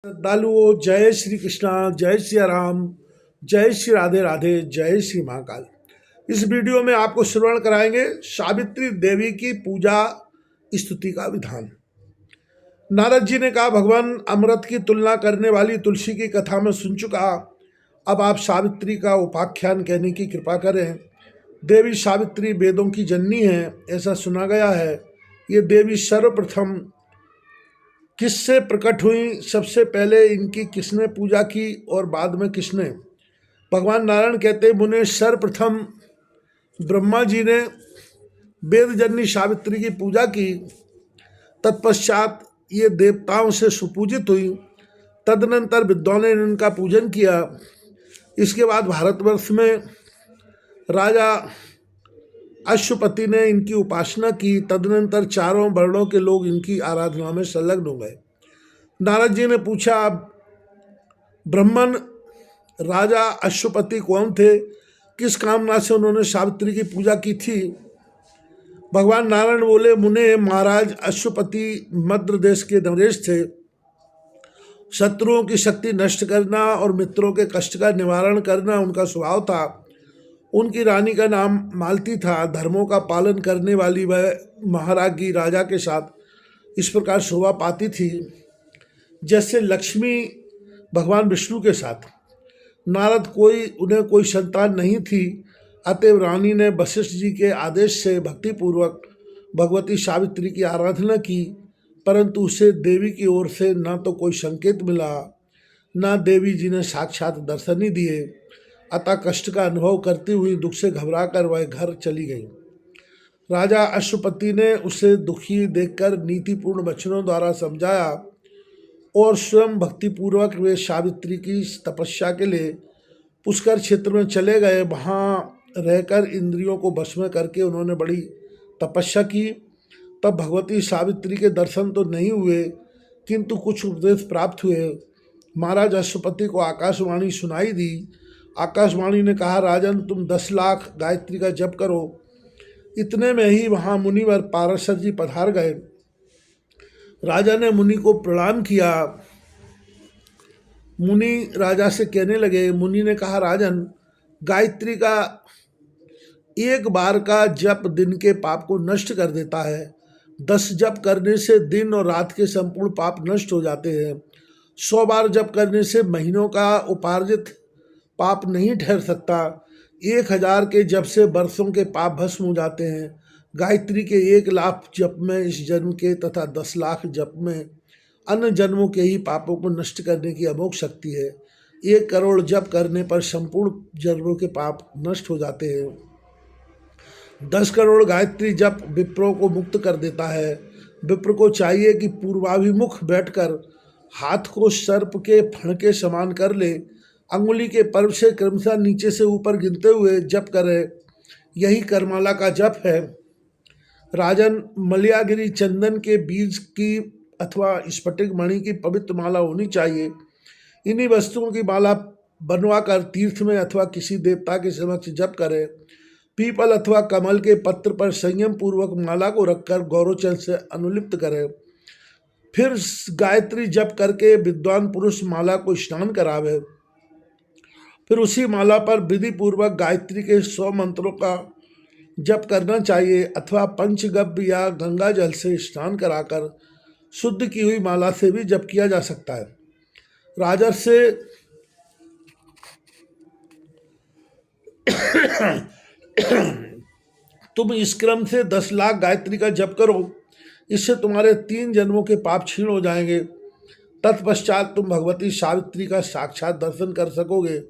श्रद्धालुओं, जय श्री कृष्णा, जय श्री राम, जय श्री राधे राधे, जय श्री महाकाल। इस वीडियो में आपको श्रवण कराएंगे सावित्री देवी की पूजा स्तुति का विधान। नारद जी ने कहा, भगवान अमृत की तुलना करने वाली तुलसी की कथा में सुन चुका, अब आप सावित्री का उपाख्यान कहने की कृपा करें। देवी सावित्री वेदों की जननी है, ऐसा सुना गया है। ये देवी सर्वप्रथम किससे प्रकट हुई, सबसे पहले इनकी किसने पूजा की और बाद में किसने? भगवान नारायण कहते, मुने सर्वप्रथम ब्रह्मा जी ने वेद जननी सावित्री की पूजा की, तत्पश्चात ये देवताओं से सुपूजित हुई, तदनंतर विद्वानों ने इनका पूजन किया। इसके बाद भारतवर्ष में राजा अश्वपति ने इनकी उपासना की, तदनंतर चारों वर्णों के लोग इनकी आराधना में संलग्न हो गए। नारद जी ने पूछा, ब्राह्मण राजा अश्वपति कौन थे, किस कामना से उन्होंने सावित्री की पूजा की थी? भगवान नारायण बोले, मुने महाराज अश्वपति मद्र देश के नरेश थे। शत्रुओं की शक्ति नष्ट करना और मित्रों के कष्ट का निवारण करना उनका स्वभाव था। उनकी रानी का नाम मालती था। धर्मों का पालन करने वाली वह महाराज्ञी राजा के साथ इस प्रकार शोभा पाती थी जैसे लक्ष्मी भगवान विष्णु के साथ। नारद उन्हें कोई संतान नहीं थी, अतएव रानी ने वशिष्ठ जी के आदेश से भक्तिपूर्वक भगवती सावित्री की आराधना की, परंतु उसे देवी की ओर से न तो कोई संकेत मिला, न देवी जी ने साक्षात दर्शन ही दिए। अतः कष्ट का अनुभव करती हुई दुख से घबराकर वह घर चली गई। राजा अश्वपति ने उसे दुखी देखकर नीतिपूर्ण वचनों द्वारा समझाया और स्वयं भक्तिपूर्वक वे सावित्री की तपस्या के लिए पुष्कर क्षेत्र में चले गए। वहाँ रहकर इंद्रियों को वश में करके उन्होंने बड़ी तपस्या की। तब भगवती सावित्री के दर्शन तो नहीं हुए, किंतु कुछ उपदेश प्राप्त हुए। महाराज अश्वपति को आकाशवाणी सुनाई दी। आकाशवाणी ने कहा, राजन तुम 10 लाख गायत्री का जप करो। इतने में ही वहाँ मुनिवर पाराशर जी पधार गए। राजा ने मुनि को प्रणाम किया। मुनि राजा से कहने लगे, मुनि ने कहा, राजन गायत्री का एक बार का जप दिन के पाप को नष्ट कर देता है। 10 जप करने से दिन और रात के संपूर्ण पाप नष्ट हो जाते हैं। 100 बार जप करने से महीनों का उपार्जित पाप नहीं ठहर सकता। 1000 के जप से वर्षों के पाप भस्म हो जाते हैं। गायत्री के 1 लाख जप में इस जन्म के तथा 10 लाख जप में अन्य जन्मों के ही पापों को नष्ट करने की अमोघ शक्ति है। 1 करोड़ जप करने पर संपूर्ण जन्मों के पाप नष्ट हो जाते हैं। 10 करोड़ गायत्री जप विप्रों को मुक्त कर देता है। विप्र को चाहिए कि पूर्वाभिमुख बैठकर हाथ को सर्प के फण के समान कर ले, अंगुली के पर्व से क्रमशः नीचे से ऊपर गिनते हुए जप करे। यही करमाला का जप है। राजन मलयागिरी चंदन के बीज की अथवा स्फटिक मणि की पवित्र माला होनी चाहिए। इन्हीं वस्तुओं की माला बनवाकर तीर्थ में अथवा किसी देवता के समक्ष जप करे। पीपल अथवा कमल के पत्र पर संयम पूर्वक माला को रखकर गौरवचल से अनुलिप्त करे। फिर गायत्री जप करके विद्वान पुरुष माला को स्नान करावे। फिर उसी माला पर विधि पूर्वक गायत्री के 100 मंत्रों का जप करना चाहिए अथवा पंचगव्य या गंगा जल से स्नान कराकर शुद्ध की हुई माला से भी जप किया जा सकता है। राजर्षि तुम इस क्रम से 10 लाख गायत्री का जप करो, इससे तुम्हारे 3 जन्मों के पाप क्षीण हो जाएंगे। तत्पश्चात तुम भगवती सावित्री का साक्षात दर्शन कर सकोगे।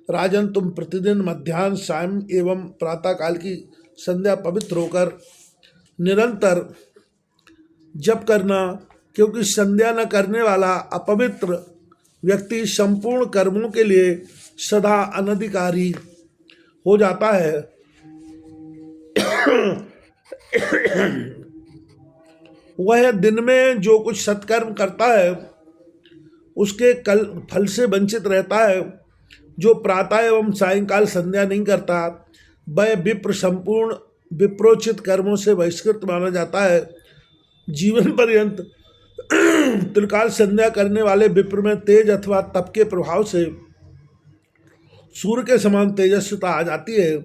राजन तुम प्रतिदिन मध्याह्न, सायं एवं प्रातःकाल की संध्या पवित्र होकर निरंतर जप करना, क्योंकि संध्या न करने वाला अपवित्र व्यक्ति संपूर्ण कर्मों के लिए सदा अनधिकारी हो जाता है। वह दिन में जो कुछ सत्कर्म करता है उसके कल फल से वंचित रहता है। जो प्रातः एवं सायंकाल संध्या नहीं करता वह विप्र संपूर्ण विप्रोचित कर्मों से बहिष्कृत माना जाता है। जीवन पर्यंत त्रिकाल संध्या करने वाले विप्र में तेज अथवा तप के प्रभाव से सूर्य के समान तेजस्विता आ जाती है।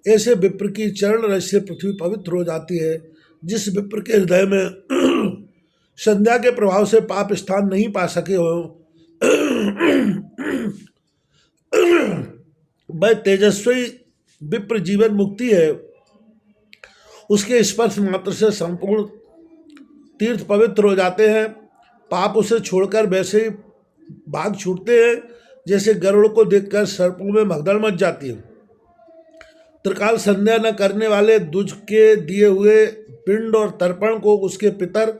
ऐसे विप्र की चरण रज से पृथ्वी पवित्र हो जाती है। जिस विप्र के हृदय में संध्या के प्रभाव से पाप स्थान नहीं पा सके हो, वह तेजस्वी विप्र जीवन मुक्ति है। उसके स्पर्श मात्र से संपूर्ण तीर्थ पवित्र हो जाते हैं। पाप उसे छोड़कर वैसे ही भाग छूटते हैं जैसे गरुड़ को देखकर सर्पों में भगदड़ मच जाती है। त्रिकाल संध्या न करने वाले दुज के दिए हुए पिंड और तर्पण को उसके पितर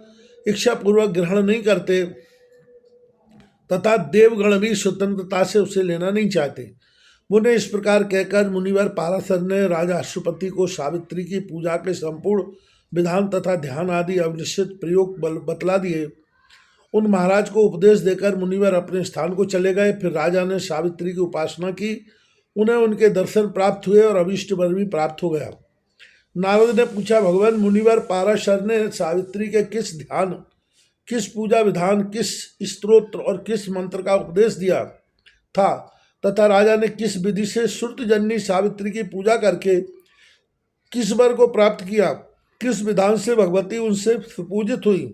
इच्छापूर्वक ग्रहण नहीं करते तथा देवगण भी स्वतंत्रता से उसे लेना नहीं चाहते। मुने इस प्रकार कहकर मुनिवर पाराशर ने राजा अश्वपति को सावित्री की पूजा के संपूर्ण विधान तथा ध्यान आदि अनिश्चित प्रयोग बतला दिए। उन महाराज को उपदेश देकर मुनिवर अपने स्थान को चले गए। फिर राजा ने सावित्री की उपासना की। उन्हें उनके दर्शन प्राप्त हुए और अभीष्ट वर भी प्राप्त हो गया। नारद ने पूछा, भगवान मुनिवर पाराशर ने सावित्री के किस ध्यान, किस पूजा विधान, किस स्तोत्र और किस मंत्र का उपदेश दिया था तथा राजा ने किस विधि से श्रुतजननी सावित्री की पूजा करके किस वर को प्राप्त किया, किस विधान से भगवती उनसे सुपूजित हुई,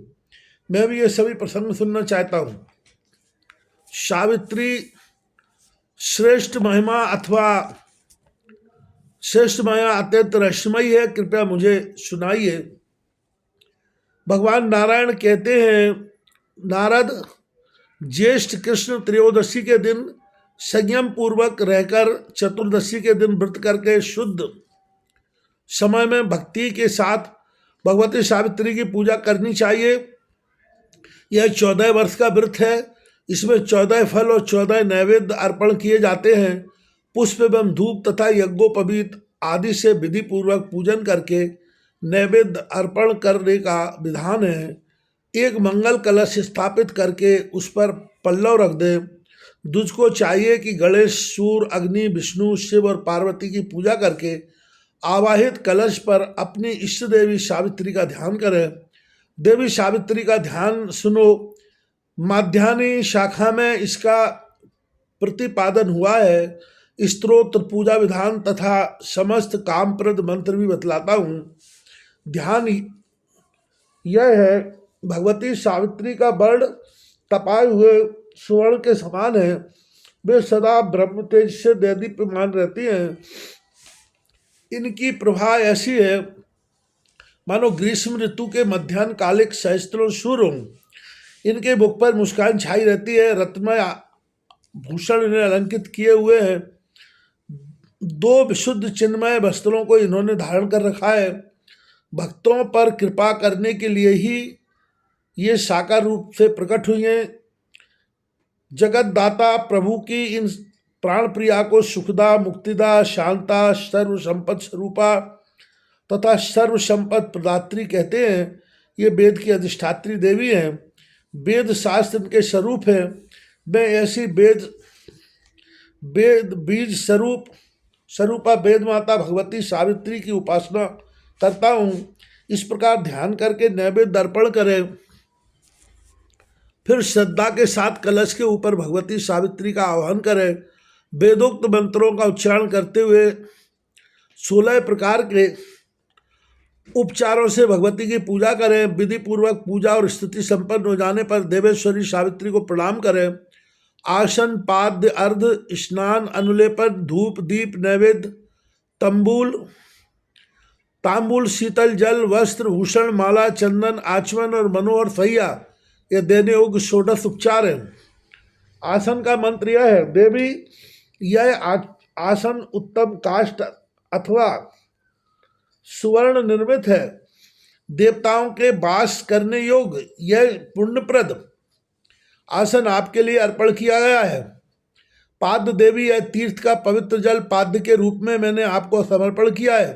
मैं भी ये सभी प्रसंग सुनना चाहता हूँ। सावित्री श्रेष्ठ महिमा अत्यंत रहस्यमयी है, कृपया मुझे सुनाइए। भगवान नारायण कहते हैं, नारद, ज्येष्ठ कृष्ण त्रयोदशी के दिन संयम पूर्वक रहकर चतुर्दशी के दिन व्रत करके शुद्ध समय में भक्ति के साथ भगवती सावित्री की पूजा करनी चाहिए। यह 14 वर्ष का व्रत है। इसमें 14 फल और 14 नैवेद्य अर्पण किए जाते हैं। पुष्प एवं धूप तथा यज्ञोपवीत आदि से विधि पूर्वक पूजन करके नैवेद्य अर्पण करने का विधान है। एक मंगल कलश स्थापित करके उस पर पल्लव रख दे। दूज को चाहिए कि गणेश, सूर्य, अग्नि, विष्णु, शिव और पार्वती की पूजा करके आवाहित कलश पर अपनी इष्ट देवी सावित्री का ध्यान करें। देवी सावित्री का ध्यान सुनो। माध्यान्ही शाखा में इसका प्रतिपादन हुआ है। स्तोत्र, पूजा विधान तथा समस्त कामप्रद मंत्र भी बतलाता हूँ। ध्यान यह है, भगवती सावित्री का वर्ण तपाए हुए स्वर्ण के समान है। वे सदा ब्रह्म तेज से देदीप्यमान रहती हैं। इनकी प्रभा ऐसी है मानो ग्रीष्म ऋतु के मध्याह्न कालिक सहस्त्रों सूर्य हों। इनके मुख पर मुस्कान छाई रहती है। रत्नमय भूषण इन्हें अलंकित किए हुए हैं। 2 विशुद्ध चिन्मय वस्त्रों को इन्होंने धारण कर रखा है। भक्तों पर कृपा करने के लिए ही ये साकार रूप से प्रकट हुई हैं। जगत दाता प्रभु की इन प्राण प्रिया को सुखदा, मुक्तिदा, शांता, सर्व संपत स्वरूपा तथा सर्व संपत प्रदात्री कहते हैं। ये वेद की अधिष्ठात्री देवी हैं। वेद शास्त्र इनके स्वरूप हैं। मैं ऐसी वेद बीज स्वरूपा वेद माता भगवती सावित्री की उपासना करता हूँ। इस प्रकार ध्यान करके नैवेद्य अर्पण करें। फिर श्रद्धा के साथ कलश के ऊपर भगवती सावित्री का आह्वान करें। वेदोक्त मंत्रों का उच्चारण करते हुए 16 प्रकार के उपचारों से भगवती की पूजा करें। विधि पूर्वक पूजा और स्तुति संपन्न हो जाने पर देवेश्वरी सावित्री को प्रणाम करें। आसन, पाद्य, अर्ध, स्नान, अनुलेपन, धूप, दीप, नैवेद्य, तांबूल, शीतल जल, वस्त्र, भूषण, माला, चंदन, आचमन और मनोहर सैया, यह देने योग्य 16 उपचार है। आसन का मंत्र यह है, देवी यह आसन उत्तम काष्ठ अथवा सुवर्ण निर्मित है। देवताओं के वास करने योग्य यह पुण्यप्रद आसन आपके लिए अर्पण किया गया है। पाद्य देवी, यह तीर्थ का पवित्र जल पाद्य के रूप में मैंने आपको समर्पण किया है।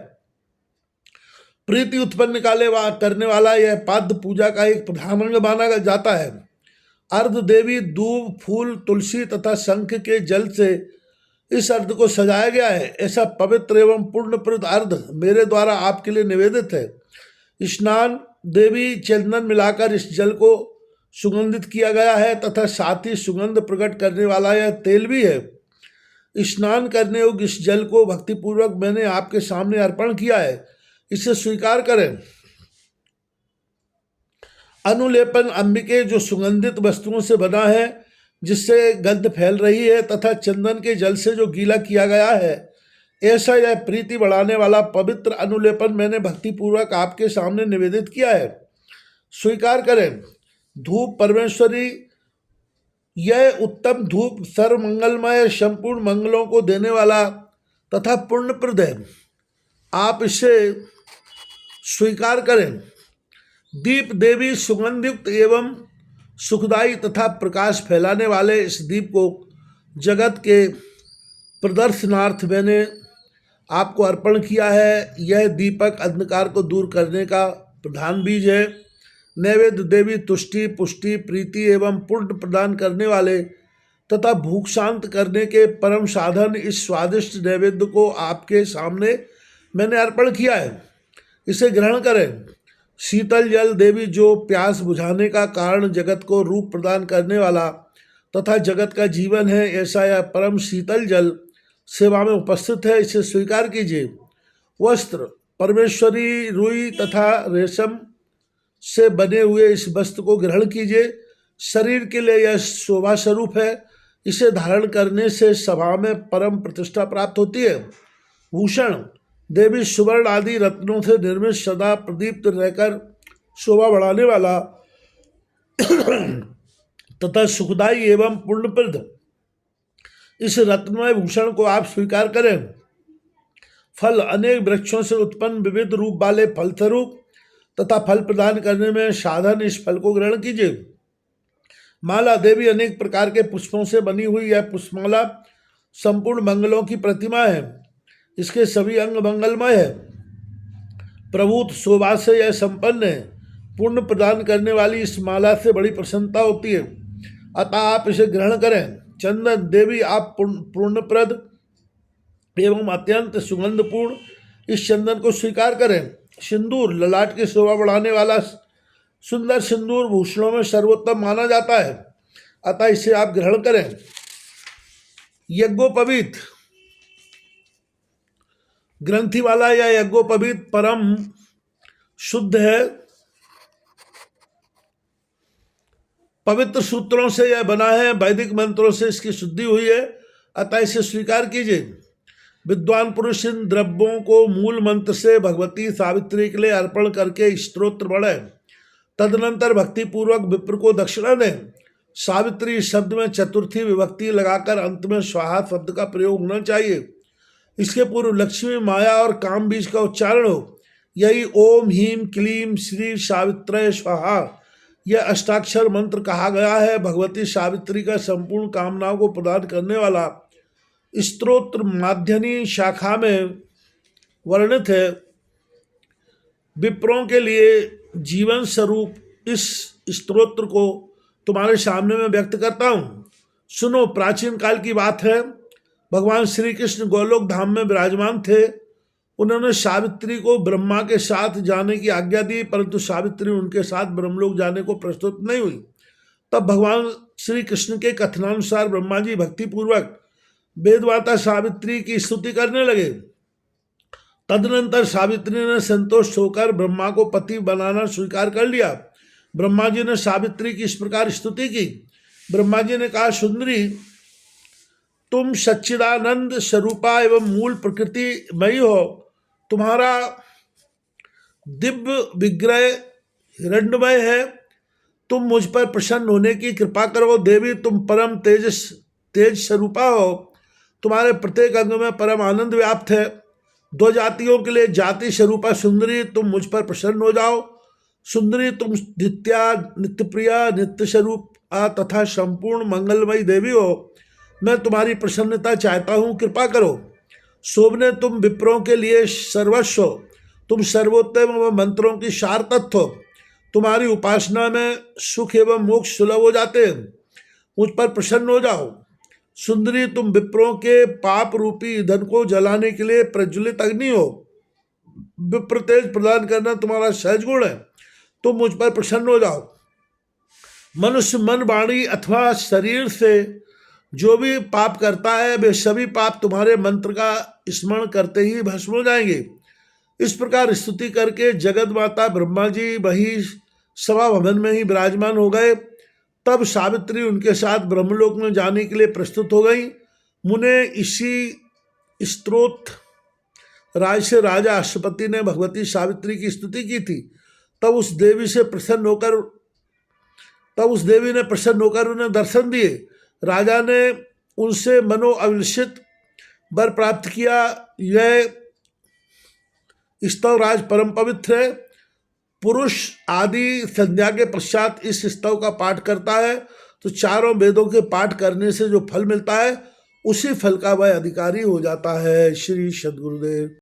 प्रीति उत्पन्न करने वाला यह पाद्य पूजा का एक प्रधान अंग माना जाता है। अर्ध देवी, दूब, फूल, तुलसी तथा शंख के जल से इस अर्ध को सजाया गया है। ऐसा पवित्र एवं पुण्यप्रद अर्ध मेरे द्वारा आपके लिए निवेदित है। स्नान देवी, चंदन मिलाकर इस जल को सुगंधित किया गया है तथा साथ ही सुगंध प्रकट करने वाला यह तेल भी है। स्नान करने योग्य इस जल को भक्तिपूर्वक मैंने आपके सामने अर्पण किया है, इसे स्वीकार करें। अनुलेपन अंबिके जो सुगंधित वस्तुओं से बना है जिससे गंध फैल रही है तथा चंदन के जल से जो गीला किया गया है, ऐसा यह प्रीति बढ़ाने वाला पवित्र अनुलेपन मैंने भक्तिपूर्वक आपके सामने निवेदित किया है, स्वीकार करें। धूप परमेश्वरी, यह उत्तम धूप सर्व मंगलमय संपूर्ण मंगलों को देने वाला तथा पुण्यप्रद है, आप इसे स्वीकार करें। दीप देवी सुगंधयुक्त एवं सुखदायी तथा प्रकाश फैलाने वाले इस दीप को जगत के प्रदर्शनार्थ मैंने आपको अर्पण किया है। यह दीपक अंधकार को दूर करने का प्रधान बीज है। नैवेद्य देवी तुष्टि पुष्टि प्रीति एवं पुण्य प्रदान करने वाले तथा भूख शांत करने के परम साधन इस स्वादिष्ट नैवेद्य को आपके सामने मैंने अर्पण किया है, इसे ग्रहण करें। शीतल जल देवी जो प्यास बुझाने का कारण जगत को रूप प्रदान करने वाला तथा जगत का जीवन है, ऐसा यह परम शीतल जल सेवा में उपस्थित है, इसे स्वीकार कीजिए। वस्त्र परमेश्वरी रुई तथा रेशम से बने हुए इस वस्त्र को ग्रहण कीजिए। शरीर के लिए यह शोभा स्वरूप है, इसे धारण करने से सभा में परम प्रतिष्ठा प्राप्त होती है। भूषण देवी सुवर्ण आदि रत्नों से निर्मित सदा प्रदीप्त रहकर शोभा बढ़ाने वाला तथा सुखदायी एवं पुण्यप्रद इस रत्नमय भूषण को आप स्वीकार करें। फल अनेक वृक्षों से उत्पन्न विविध रूप वाले फलस्वरूप तथा फल प्रदान करने में साधन इस फल को ग्रहण कीजिए। माला देवी अनेक प्रकार के पुष्पों से बनी हुई यह पुष्पमाला संपूर्ण मंगलों की प्रतिमा है, इसके सभी अंग मंगलमय है। प्रभूत शोभा से यह संपन्न है, पुण्य प्रदान करने वाली इस माला से बड़ी प्रसन्नता होती है, अतः आप इसे ग्रहण करें। चंदन देवी आप पूर्णप्रद एवं अत्यंत सुगंधपूर्ण इस चंदन को स्वीकार करें। सिंदूर ललाट की शोभा बढ़ाने वाला सुंदर सिंदूर भूषणों में सर्वोत्तम माना जाता है, अतः इसे आप ग्रहण करें। यज्ञोपवीत ग्रंथि वाला यह यज्ञोपवीत परम शुद्ध है, पवित्र सूत्रों से यह बना है, वैदिक मंत्रों से इसकी शुद्धि हुई है, अतः इसे स्वीकार कीजिए। विद्वान पुरुष इन द्रव्यों को मूल मंत्र से भगवती सावित्री के लिए अर्पण करके स्तोत्र पढ़े, तदनंतर भक्ति पूर्वक विप्र को दक्षिणा दें। सावित्री शब्द में चतुर्थी विभक्ति लगाकर अंत में स्वाहा शब्द का प्रयोग होना चाहिए। इसके पूर्व लक्ष्मी माया और काम बीज का उच्चारण हो। यही ओम ह्रीं क्लीं श्री सावित्रय स्वाहा यह अष्टाक्षर मंत्र कहा गया है। भगवती सावित्री का संपूर्ण कामनाओं को प्रदान करने वाला स्तोत्र माध्यनी शाखा में वर्णित है। विप्रों के लिए जीवन स्वरूप इस स्तोत्र को तुम्हारे सामने में व्यक्त करता हूँ। सुनो, प्राचीन काल की बात है, भगवान श्री कृष्ण गोलोक धाम में विराजमान थे। उन्होंने सावित्री को ब्रह्मा के साथ जाने की आज्ञा दी, परंतु सावित्री उनके साथ ब्रह्मलोक जाने को प्रस्तुत नहीं हुई। तब भगवान श्री कृष्ण के कथनानुसार ब्रह्मा जी भक्तिपूर्वक वेदमाता सावित्री की स्तुति करने लगे। तदनंतर सावित्री ने संतुष्ट होकर ब्रह्मा को पति बनाना स्वीकार कर लिया। ब्रह्मा जी ने सावित्री की इस प्रकार स्तुति की। ब्रह्मा जी ने कहा, सुंदरी, तुम सच्चिदानंद स्वरूपा एवं मूल प्रकृति मई हो। तुम्हारा दिव्य विग्रह हिरण्यमय है। तुम मुझ पर प्रसन्न होने की कृपा करो। देवी, तुम परम तेज स्वरूपा हो। तुम्हारे प्रत्येक अंग में परम आनंद व्याप्त है। दो जातियों के लिए जाति स्वरूपा सुंदरी, तुम मुझ पर प्रसन्न हो जाओ। सुंदरी, तुम नित्या, नित्यप्रिया, नित्य स्वरूपा तथा संपूर्ण मंगलमयी देवी हो। मैं तुम्हारी प्रसन्नता चाहता हूँ, कृपा करो। शोभने, तुम विप्रों के लिए सर्वस्व, तुम सर्वोत्तम एवं मंत्रों की सार तत्व हो। तुम्हारी उपासना में सुख एवं मोक्ष सुलभ हो जाते हैं। मुझ पर प्रसन्न हो जाओ। सुंदरी, तुम विप्रों के पाप रूपी ईंधन को जलाने के लिए प्रज्वलित अग्नि हो। विप्र तेज प्रदान करना तुम्हारा सहज गुण है। तुम मुझ पर प्रसन्न हो जाओ। मनुष्य मन, वाणी अथवा शरीर से जो भी पाप करता है वे सभी पाप तुम्हारे मंत्र का स्मरण करते ही भस्म हो जाएंगे। इस प्रकार स्तुति करके जगत माता ब्रह्मा जी वही सभा भवन में ही विराजमान हो गए। तब सावित्री उनके साथ ब्रह्मलोक में जाने के लिए प्रस्तुत हो गई। मुने इसी स्तोत्र राज से राजा अश्वपति ने भगवती सावित्री की स्तुति की थी। तब उस देवी ने प्रसन्न होकर उन्हें दर्शन दिए। राजा ने उनसे मनोअभिलषित वर प्राप्त किया। यह स्तव राज परम पवित्र है। पुरुष आदि संध्या के पश्चात इस स्तव का पाठ करता है तो चारों वेदों के पाठ करने से जो फल मिलता है उसी फल का वह अधिकारी हो जाता है। श्री सद्गुरुदेव।